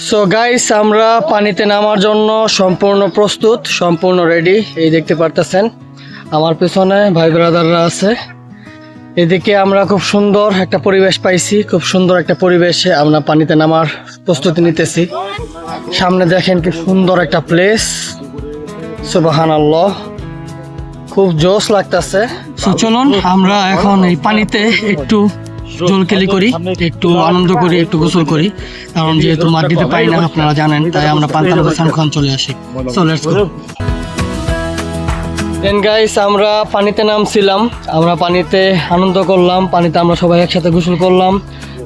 So guys, আমরা পানিতে নামার জন্য সম্পূর্ণ প্রস্তুত, সম্পূর্ণ রেডি। এই দেখতে পারতেছেন আমার পেছনে ভাই ব্রাদাররা আছে। এদিকে আমরা খুব সুন্দর একটা পরিবেশ পাইছি, খুব সুন্দর একটা পরিবেশে আমরা পানিতে নামার প্রস্তুতি নিতেছি। সামনে দেখেন কি সুন্দর একটা প্লেস, সুবহানাল্লাহ, খুব জোশ লাগতেছে। সো চলুন আমরা এখন এই পানিতে একটু জলকেলি করি, একটু আনন্দ করি, একটু গোসল করি, কারণ যেহেতু মাটিতে পাই না আপনারা জানেন, তাই আমরা পান্তানদে সানখান চলে আসি। So let's go. Then guys, আমরা পানিতে নামছিলাম, আমরা পানিতে আনন্দ করলাম, পানিতে আমরা সবাই একসাথে গোসল করলাম।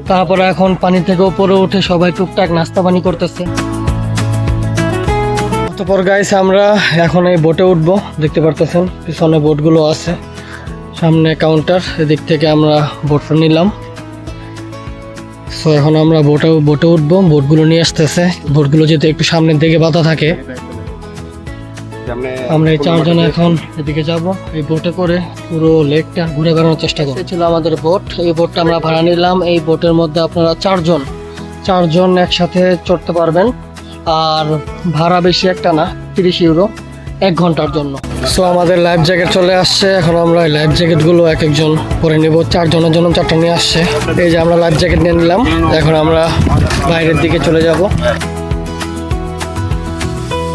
তারপরে এখন পানি থেকে উপরে উঠে সবাই টুকটাক নাস্তা পানি করতেছে। অতঃপর গাইস আমরা এখন এই বোটে উঠবো, দেখতে পারতেছেন পিছনে বোটগুলো আছে, সামনে কাউন্টার, এদিক থেকে আমরা বোটটা নিলাম। সো এখন আমরা বোটে উঠবো, বোটগুলো নিয়ে আসতেছে। বোটগুলো যেহেতু একটু সামনের দিকে বাধা থাকে, আমরা এই চারজন এখন এদিকে যাব। এই বোটে করে পুরো লেকটা ঘুরে বেড়ানোর চেষ্টা করব। ছিল আমাদের বোট, এই বোটটা আমরা ভাড়া নিলাম। এই বোটের মধ্যে আপনারা চারজন একসাথে চড়তে পারবেন, আর ভাড়া বেশি একটা না, 30 ইউরো 1 ঘন্টার জন্য। সো আমাদের লাইফ জ্যাকেট চলে আসছে, এখন আমরা এই লাইফ জ্যাকেটগুলো এক একজন পরে নেব। 4 জনের জন্য 4টা নিয়ে আসছে। এই যে আমরা লাইফ জ্যাকেট নিয়ে নিলাম, এখন আমরা বাইরের দিকে চলে যাব।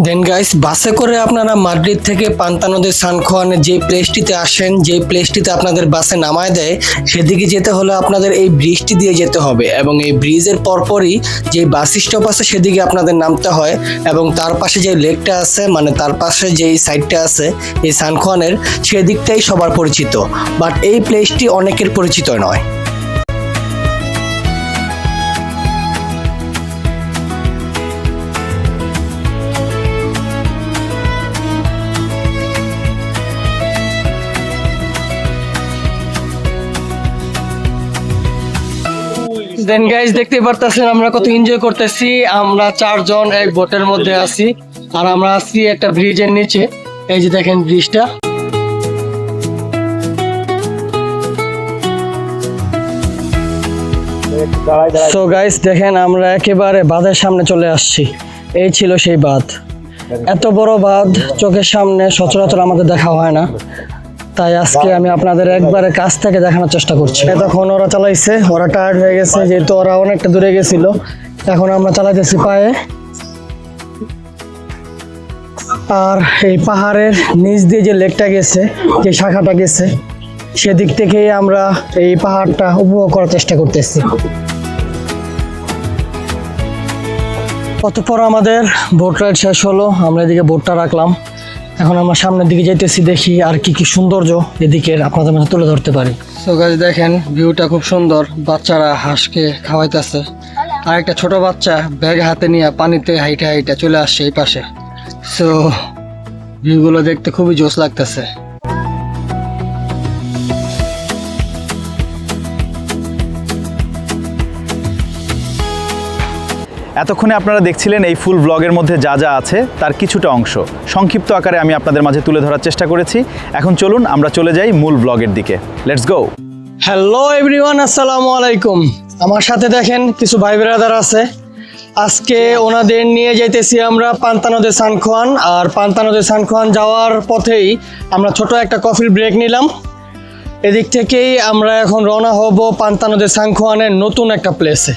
দেন গাইস, বাসে করে আপনারা মাদ্রিদ থেকে পান্তানো দে সান খুয়ানের যে প্লেসটিতে আসেন, যে প্লেসটিতে আপনাদের বাসে নামায় দেয়, সেদিকে যেতে হলে আপনাদের এই ব্রিজটি দিয়ে যেতে হবে, এবং এই ব্রিজের পরপরই যে বাস স্টপ আছে সেদিকে আপনাদের নামতে হয়, এবং তার পাশে যে লেকটা আছে, মানে তার পাশে যেই সাইডটা আছে এই সান খুয়ানের, সেদিকটাই সবার পরিচিত, বাট এই প্লেসটি অনেকের পরিচিত নয়। দেন গাইস, দেখতে পারতেছেন আমরা কত এনজয় করতেছি। আমরা 4 জন এক বোটের মধ্যে আছি, আর আমরা আছি একটা ব্রিজের নিচে। এই যে দেখেন ব্রিজটা। সো গাইস দেখেন, আমরা একেবারে বাঁধের সামনে চলে আসছি। এই ছিল সেই বাঁধ। এত বড় বাঁধ চোখের সামনে সচরাচর আমাদের দেখা হয় না, তাই আজকে আমি আপনাদের একবারে কাছ থেকে দেখানোর চেষ্টা করছি। এতক্ষণ ওরা চালাইছে, ওরা টায়ার্ড হয়ে গেছে, যেহেতু ওরা অনেকটা দূরে গেছিল। এখন আমরা চালাইতেছি পায়ে। আর এই পাহাড়ের নিচ দিয়ে যে লেকটা গেছে, যে শাখাটা গেছে, সেদিক থেকেই আমরা এই পাহাড়টা উপভোগ করার চেষ্টা করতেছি। অতঃপর আমাদের বোট রাইড শেষ হলো, আমরা এদিকে বোটটা রাখলাম। এখন আমরা সামনের দিকে যাইতেছি, দেখি আর কি কি সৌন্দর্য এদিকের আপনাদের মাঝে তুলে ধরতে পারি। সো গাইস দেখেন, ভিউটা খুব সুন্দর। বাচ্চারা হাঁসকে খাওয়াইতেছে, আর একটা ছোট বাচ্চা ব্যাগ হাতে নিয়ে পানিতে হাইটা চলে আসছে এই পাশে। সো ভিউগুলো দেখতে খুবই জোশ লাগতেছে। এতক্ষণে আপনারা দেখছিলেন এই ফুল ব্লগের মধ্যে যা যা আছে তার কিছুটা অংশ সংক্ষিপ্ত আকারে আমি আপনাদের মাঝে তুলে ধরার চেষ্টা করেছি। এখন চলুন আমরা চলে যাই মূল ব্লগের দিকে। Let's go. হ্যালো এভরিওয়ান, আসসালামু আলাইকুম। আমার সাথে দেখেন কিছু ভাই ব্রাদার আছে। আজকে ওনাদের নিয়ে যাইতেছি আমরা পান্তানো দে সান খুয়ান। আর পান্তানো দে সান খুয়ান যাওয়ার পথেই আমরা ছোট একটা কফির ব্রেক নিলাম। এদিক থেকেই আমরা এখন রওনা হব পান্তানো দে সান খুয়ানের নতুন একটা প্লেসে।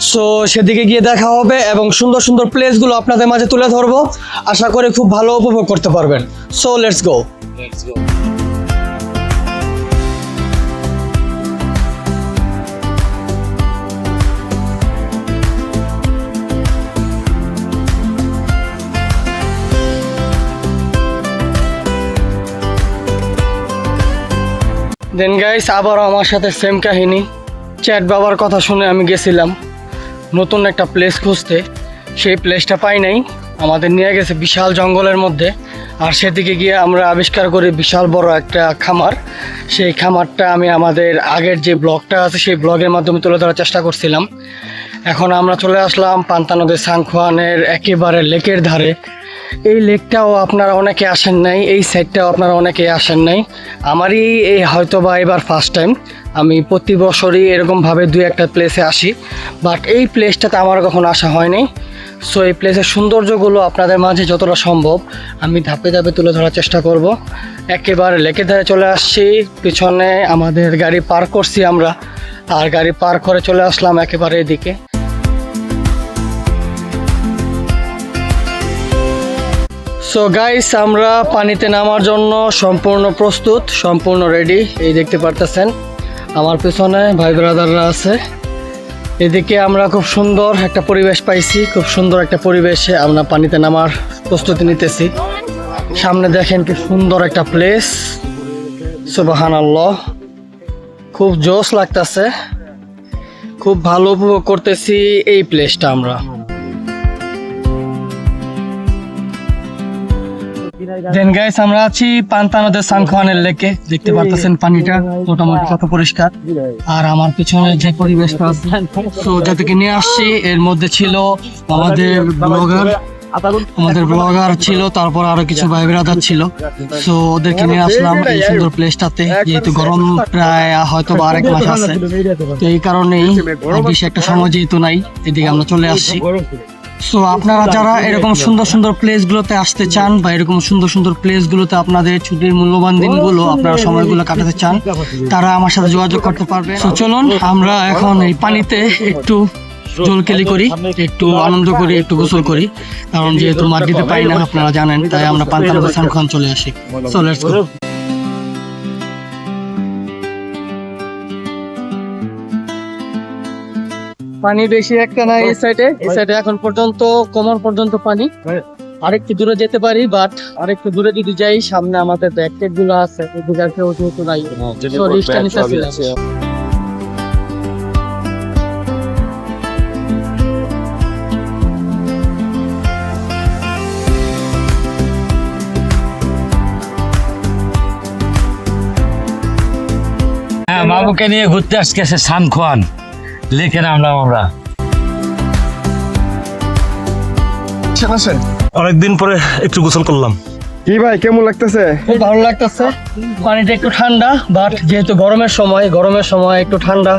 সো সেদিকে গিয়ে দেখা হবে, এবং সুন্দর সুন্দর প্লেসগুলো আপনাদের মাঝে তুলে ধরবো। আশা করি খুব ভালো উপভোগ করতে পারবেন। So let's go. Then guys, আবারও আমার সাথে সেম কাহিনী। চ্যাট বাবার কথা শুনে আমি গেছিলাম নতুন একটা প্লেস খুঁজতে, সেই প্লেসটা পাই নাই। আমাদের নিয়ে গেছে বিশাল জঙ্গলের মধ্যে, আর সেদিকে গিয়ে আমরা আবিষ্কার করি বিশাল বড় একটা খামার। সেই খামারটা আমি আমাদের আগের যে ব্লগটা আছে সেই ব্লগের মাধ্যমে তুলে ধরার চেষ্টা করছিলাম। এখন আমরা চলে আসলাম পান্তানো দে সান খুয়ানের একেবারে লেকের ধারে। এই লেকটাও আপনারা অনেকে আসেন নাই, এই সাইডটাও আপনারা অনেকে আসেন নাই। আমারই এই হয়তো বা এবার ফার্স্ট টাইম আমি প্রতি বছরই এরকমভাবে দুই একটা প্লেসে আসি, বাট এই প্লেসটাতে আমার কখনো আসা হয়নি। সো এই প্লেসের সৌন্দর্যগুলো আপনাদের মাঝে যতটা সম্ভব আমি ধাপে ধাপে তুলে ধরার চেষ্টা করব। একেবারে লেকের ধারে চলে আসছি, পিছনে আমাদের গাড়ি পার্ক করছি আমরা, আর গাড়ি পার্ক করে চলে আসলাম একেবারে এদিকে। সো গাইস, আমরা পানিতে নামার জন্য সম্পূর্ণ প্রস্তুত, সম্পূর্ণ রেডি। এই দেখতে পারতেছেন আমার পেছনে ভাই ব্রাদাররা আছে। এদিকে আমরা খুব সুন্দর একটা পরিবেশ পাইছি, খুব সুন্দর একটা পরিবেশে আমরা পানিতে নামার প্রস্তুতি নিতেছি। সামনে দেখেন কি সুন্দর একটা প্লেস, সুবহানাল্লাহ, খুব জোশ লাগতেছে, খুব ভালো উপভোগ করতেছি এই প্লেসটা আমরা। দেন গাইস, আমরা আছি পান্তা নদের সানখোয়ানের লেকে। দেখতে পারতেছেন পানিটা মোটামুটি কত পরিষ্কার, আর আমার পিছনে যে পরিবেশটা আছে, তো যাদেরকে নিয়ে আসছি এর মধ্যে ছিল আমাদের ব্লগার ছিল, তারপর আরো কিছু ভাই ব্রাদার ছিল। সো ওদেরকে নিয়ে আসলাম এই সুন্দর প্লেসটাতে, যেহেতু গরম প্রায় হয়তো বা আরেক মাস আছে, তো এই কারণেই বেশি একটা সময় যেহেতু নাই, এদিকে আমরা চলে আসছি। সো আপনারা যারা এরকম সুন্দর সুন্দর প্লেসগুলোতে আসতে চান, বা এরকম সুন্দর সুন্দর প্লেসগুলোতে আপনাদের ছুটির মূল্যবান দিনগুলো আপনারা সময়গুলো কাটাতে চান, তারা আমার সাথে যোগাযোগ করতে পারবে। সো চলুন আমরা এখন এই পানিতে একটু জলকেলি করি, একটু আনন্দ করি, একটু গোসল করি, কারণ যেহেতু মাটিতে পাই না আপনারা জানেন, তাই আমরা পান্তা নদের সানখোয়ান চলে আসি। সো লেটস গো। পানি বেশি একটা না এই সাইডে এখন পর্যন্ত কোমর পর্যন্ত পানি। আরেকটু দূরে যেতে পারি, বাট আরেকটু দূরে যদি যাই সামনে আমাদের ব্যাকটেক গুলো আছে, এদিকে আর কেউ যেহেতু নাই, তো রিস্কটা নিতেছিলাম। হ্যাঁ, বাবুকে নিয়ে ঘুরতে আসছে সানখোয়ান লেকে নামলাম আমরা। অনেকদিন পরে একটু গোসল করলাম। কি ভাই, কেমন লাগতেছে? খুব ভালো লাগতেছে, পানিটা একটু ঠান্ডা, বাট যেহেতু গরমের সময় একটু ঠান্ডা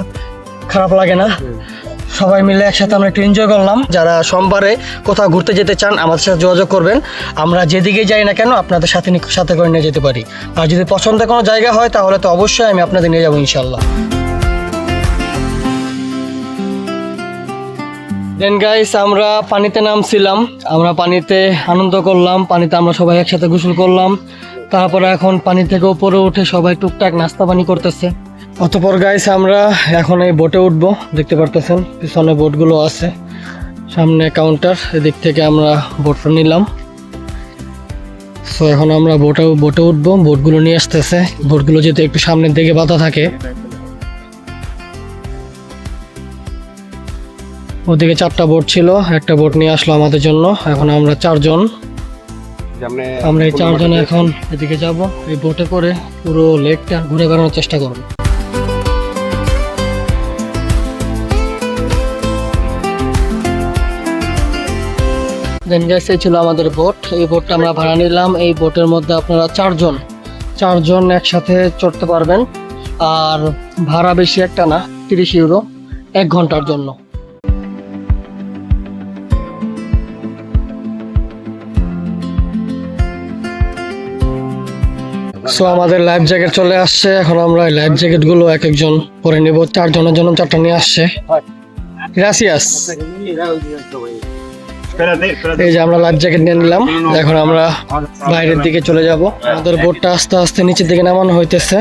খারাপ লাগে না। সবাই মিলে একসাথে আমরা একটু এনজয় করলাম। যারা সোমবারে কোথাও ঘুরতে যেতে চান আমাদের সাথে যোগাযোগ করবেন, আমরা যেদিকে যাই না কেন আপনাদের সাথে করে নিয়ে যেতে পারি। আর যদি পছন্দের কোনো জায়গা হয় তাহলে তো অবশ্যই আমি আপনাদের নিয়ে যাবো ইনশাল্লাহ। দেন গাইস, আমরা পানিতে নামছিলাম, আমরা পানিতে আনন্দ করলাম, পানিতে আমরা সবাই একসাথে গোসল করলাম। তারপরে এখন পানি থেকে উপরে উঠে সবাই টুকটাক নাস্তা পানি করতেছে। অতঃপর গাইস আমরা এখন এই বোটে উঠবো। দেখতে পারতেছেন পিছনে বোটগুলো আছে, সামনে কাউন্টার, এদিক থেকে আমরা বোটটা নিলাম। সো এখন আমরা বোটে উঠবো, বোটগুলো নিয়ে আসতেছে। বোটগুলো যেহেতু একটু সামনের দিকে বাঁধা থাকে, ওদিকে 4টা বোট ছিল, একটা বোট নিয়ে আসলো আমাদের জন্য। এখন আমরা 4 জন, আমরা এই 4 জন এখন এদিকে যাব, এই বোটে করে পুরো লেকটা ঘুরে বেড়ানোর চেষ্টা করব। দেন গাইস, এই ছিল আমাদের বোট। এই বোটটা আমরা ভাড়া নিলাম। এই বোটের মধ্যে আপনারা 4 জন একসাথে চড়তে পারবেন, আর ভাড়া বেশি একটা না, 30 ইউরো 1 ঘন্টার জন্য। সো আমাদের লাইফ জ্যাকেট চলে আসছে, এখন আমরা লাইফ জ্যাকেট গুলো এক একজন পরে নেব। 4 জনের জন্য 4টা নিয়ে আসছে। গ্রাসিয়াস। এই যে আমরা লাইফ জ্যাকেট নিয়ে নিলাম, এখন আমরা বাইরের দিকে চলে যাব। আমাদের বোটটা আস্তে আস্তে নিচের দিকে নামানো হইতেছে।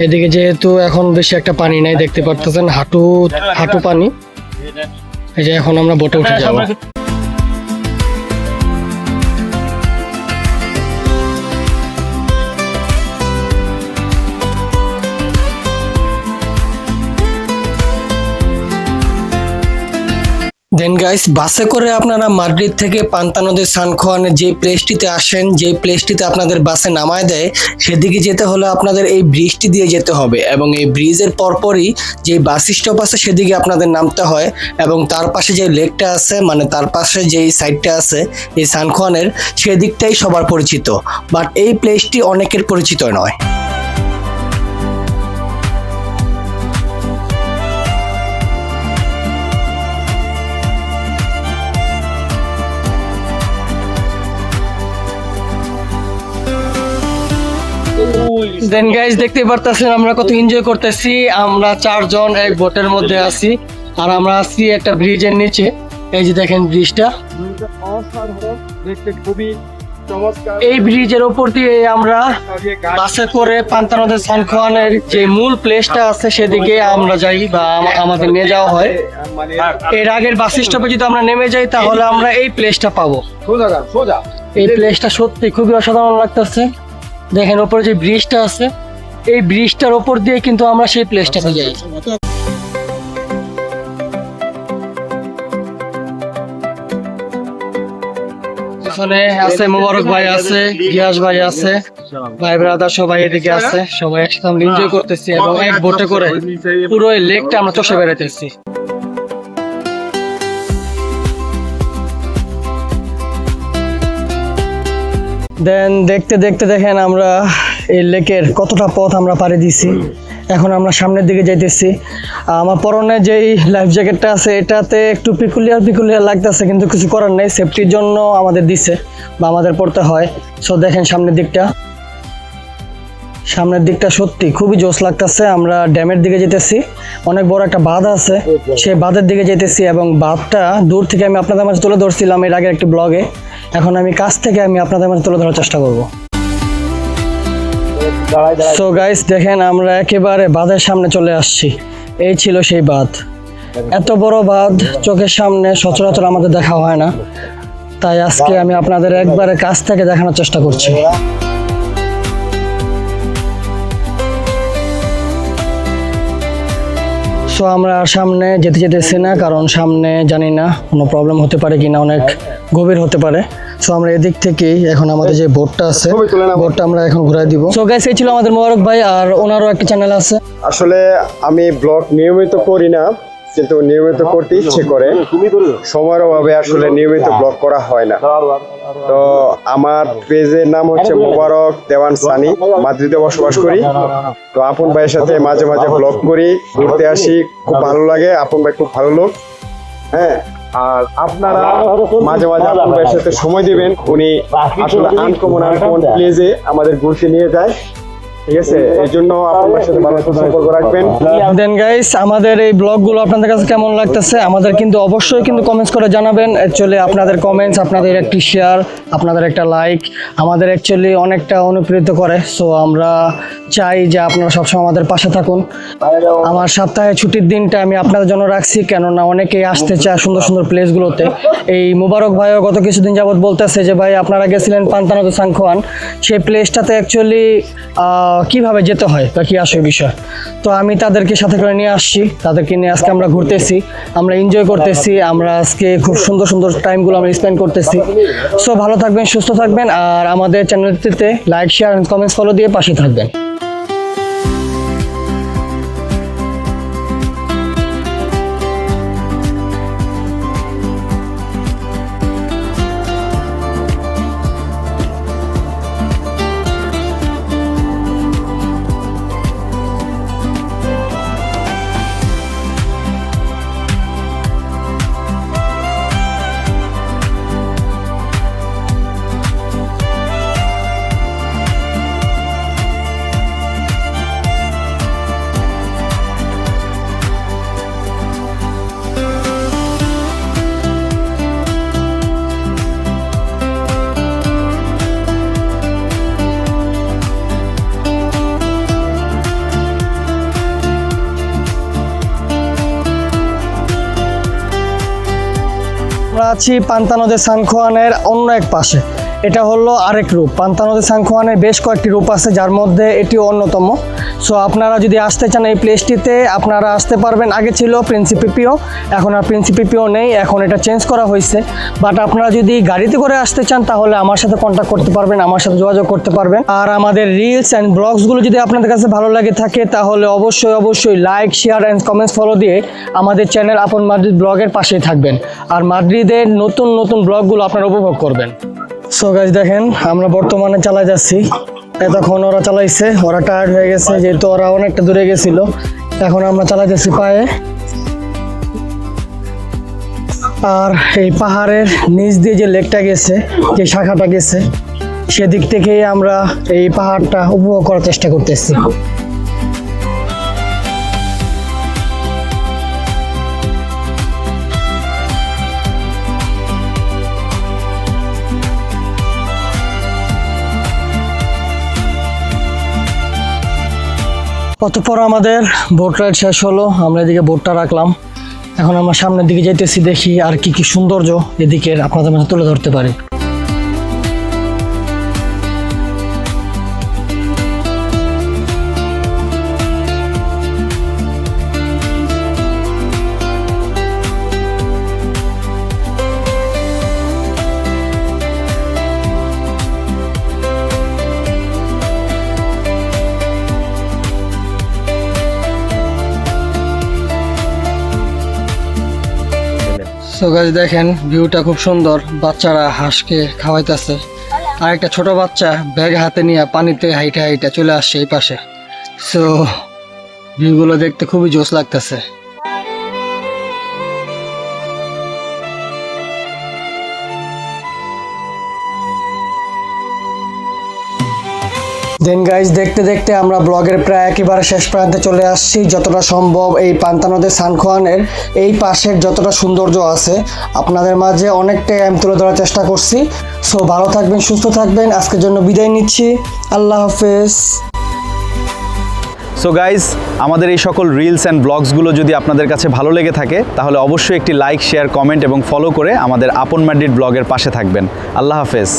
এদিকে যেহেতু এখন বেশি একটা পানি নাই, দেখতে পারতেছেন হাঁটু পানি। এই যে এখন আমরা বোটে উঠে যাব। দেন গাইস, বাসে করে আপনারা মাদ্রিদ থেকে পান্তা নদের সানখোয়ানে যে প্লেসটিতে আসেন, যে প্লেসটিতে আপনাদের বাসে নামায় দেয়, সেদিকে যেতে হলে আপনাদের এই ব্রিজটি দিয়ে যেতে হবে, এবং এই ব্রিজের পরপরই যে বাস স্টপ আছে সেদিকে আপনাদের নামতে হয়। এবং তার পাশে যে লেকটা আছে, মানে তার পাশে যেই সাইডটা আছে এই সানখোয়ানের, সেদিকটাই সবার পরিচিত, বাট এই প্লেসটি অনেকের পরিচিত নয়। দেন গাইস দেখতে পারতেছেন আমরা কত এনজয় করতেছি। আমরা 4 জন এক বোটের মধ্যে আছি আর আমরা আছি একটা ব্রিজের নিচে। এই যে দেখেন ব্রিজটা, এই ব্রিজের উপর দিয়ে আমরা বাসে করে পান্তা নদের সানখোয়ানের যে মূল প্লেসটা আছে সেদিকে আমরা যাই বা আমাদের নিয়ে যাওয়া হয়। এর আগের বাস স্টপে যদি আমরা নেমে যাই তাহলে আমরা এই প্লেসটা পাবো। এই প্লেসটা সত্যি খুবই অসাধারণ লাগতেছে। দেখেন উপরে যে ব্রিজটা আছে, এই ব্রিজটার উপর দিয়ে কিন্তু আমরা সেই প্লেসটাতে যাই। এখানে আছে মোবারক ভাই আছে, গিয়াস ভাই আছে, ভাই ব্রাদার সবাই এদিকে আছে। সবাই একসাথে আমরা এনজয় করতেছি এবং এক বোটে করে পুরো এই লেকটা আমরা চষে বেড়াইতেছি। দেন দেখতে দেখতে দেখেন আমরা এই লেকের কতটা পথ আমরা পাড়ি দিছি। এখন আমরা সামনের দিকে যাইতেছি। আমার পরনে যেই লাইফ জ্যাকেটটা আছে এটাতে একটু পিকুলিয়ার লাগতেছে, কিন্তু কিছু করার নেই, সেফটির জন্য আমাদের দিছে বা আমাদের পড়তে হয়। সো দেখেন সামনের দিকটা সত্যি খুবই জোশ লাগতেছে। আমরা ড্যামের দিকে যেতেছি, অনেক বড় একটা বাঁধ আছে, সেই বাঁধের দিকে যেতেছি এবং বাঁধটা দূর থেকে আমি আপনাদের মাঝে তুলে ধরছিলাম এর আগে একটি ব্লগে। এখন আমি কাছ থেকে আমি আপনাদের মাঝে তুলে ধরার চেষ্টা করব। সো গাইস দেখেন আমরা একেবারে বাঁধের সামনে চলে আসছি। এই ছিল সেই বাঁধ। এত বড় বাঁধ চোখের সামনে সচরাচর আমাদের দেখা হয় না, তাই আজকে আমি আপনাদের একবারে কাছ থেকে দেখানোর চেষ্টা করছি। সো আমরা আর সামনে যেতেছি না, কারণ সামনে জানি না কোনো প্রবলেম হতে পারে কিনা, অনেক গভীর হতে পারে। সো আমরা এদিক থেকেই এখন আমাদের যে বোটটা আছে বোটটা আমরা এখন ঘুরাই দিব। সো গাইস এই ছিল আমাদের মোবারক ভাই, আর ওনারও একটা চ্যানেল আছে। আসলে আমি ব্লগ নিয়মিত করি না, কিন্তু নিয়মিত করতে ইচ্ছে করে, সময়ের অভাবে আসলে নিয়মিত ব্লগ করা হয় না। তো আমার পেজের নাম হচ্ছে মোবারক দেওয়ান সানি, মাদ্রিদে বসবাস করি। তো আপন ভাইয়ের সাথে মাঝে মাঝে ব্লগ করি, ঘুরতে আসি, খুব ভালো লাগে। আপন ভাই খুব ভালো লোক, হ্যাঁ। আর আপনারা মাঝে মাঝে আপন ভাইয়ের সাথে সময় দিবেন, উনি আসলে আনকমন প্লেজে আমাদের ঘুরতে নিয়ে যায়, ঠিক আছে? এই জন্য আপনার সাথে ভালো সম্পর্ক রাখবেন। দেন গাইস আমাদের এই ব্লগগুলো আপনাদের কাছে কেমন লাগতেছে আমাদের কিন্তু অবশ্যই কিন্তু কমেন্টস করে জানাবেন। অ্যাকচুয়ালি আপনাদের কমেন্টস, আপনাদের একটি শেয়ার, আপনাদের একটা লাইক আমাদের অ্যাকচুয়ালি অনেকটা অনুপ্রেরিত করে। সো আমরা চাই যে আপনারা সবসময় আমাদের পাশে থাকুন। আমার সপ্তাহে ছুটির দিনটা আমি আপনাদের জন্য রাখছি, কেননা অনেকেই আসতে চায় সুন্দর সুন্দর প্লেসগুলোতে। এই মোবারক ভাইও গত কিছুদিন যাবত বলতেছে যে ভাই আপনারা গেছিলেন পান্তা নদের সানখোয়ান, সেই প্লেসটাতে অ্যাকচুয়ালি কিভাবে যেতে হয় বা কি আসে বিষয়। তো আমি তাদেরকে সাথে করে নিয়ে আসছি, তাদেরকে নিয়ে আজকে আমরা ঘুরতেছি, আমরা এনজয় করতেছি, আমরা আজকে খুব সুন্দর সুন্দর টাইমগুলো আমরা স্পেন্ড করতেছি। সো ভালো থাকবেন, সুস্থ থাকবেন, আর আমাদের চ্যানেলটিতে লাইক, শেয়ার, কমেন্টস, ফলো দিয়ে পাশে থাকবেন। আমরা আছি পান্তা নদের সানখোয়ানের অন্য এক পাশে। এটা হলো আরেক রূপ। পান্তা নদের সানখোয়ানের বেশ কয়েকটি রূপ আছে, যার মধ্যে এটি অন্যতম। সো আপনারা যদি আসতে চান এই প্লেসটিতে আপনারা আসতে পারবেন। আগে ছিল প্রিন্সিপিপিও, এখন আর প্রিন্সিপিপিও নেই, এখন এটা চেঞ্জ করা হয়েছে। বাট আপনারা যদি গাড়িতে করে আসতে চান তাহলে আমার সাথে কন্ট্যাক্ট করতে পারবেন, আমার সাথে যোগাযোগ করতে পারবেন। আর আমাদের রিলস অ্যান্ড ব্লগসগুলো যদি আপনাদের কাছে ভালো লাগে থাকে তাহলে অবশ্যই like, share and comments, follow দিয়ে আমাদের চ্যানেল আপন মাদ্রিদ ব্লগের পাশেই থাকবেন, আর মাদ্রিদের নতুন নতুন ব্লগগুলো আপনারা উপভোগ করবেন। সো গাইস দেখেন আমরা বর্তমানে চালাই যাচ্ছি। এতক্ষণ ওরা চালাইছে, ওরা টায়ার্ড হয়ে গেছে যেহেতু ওরা অনেকটা দূরে গেছিল। এখন আমরা চালাই যাচ্ছি পায়ে। আর এই পাহাড়ের নিচ দিয়ে যে লেকটা গেছে, যে শাখাটা গেছে, সেদিক থেকেই আমরা এই পাহাড়টা উপভোগ করার চেষ্টা করতেছি। অতঃপর আমাদের বোট রাইড শেষ হলো, আমরা এদিকে বোটটা রাখলাম। এখন আমরা সামনের দিকে যাইতেছি, দেখি আর কি কি সৌন্দর্য এদিকের আপনাদের মাঝে তুলে ধরতে পারি। সো গাইস দেখেন ভিউটা খুব সুন্দর, বাচ্চারা হাঁসকে খাওয়াইতেছে, আর একটা ছোট বাচ্চা ব্যাগ হাতে নিয়ে পানিতে হাইটা হাইটা চলে আসছে এই পাশে। সো ভিউগুলো দেখতে খুবই জোশ লাগতেছে। দেন গাইজ দেখতে দেখতে আমরা ব্লগের প্রায় একেবারে শেষ প্রান্তে চলে আসছি। যতটা সম্ভব এই পান্তা নদের সানখোয়ানের এই পাশের যতটা সৌন্দর্য আছে আপনাদের মাঝে অনেকটাই আমি তুলে ধরার চেষ্টা করছি। সো ভালো থাকবেন, সুস্থ থাকবেন, আজকের জন্য বিদায় নিচ্ছি। আল্লাহ হাফেজ। সো গাইজ, আমাদের এই সকল রিলস অ্যান্ড ব্লগসগুলো যদি আপনাদের কাছে ভালো লেগে থাকে তাহলে অবশ্যই একটি লাইক, শেয়ার, কমেন্ট এবং ফলো করে আমাদের আপন ম্যাড্রিড ব্লগের পাশে থাকবেন। আল্লাহ হাফেজ।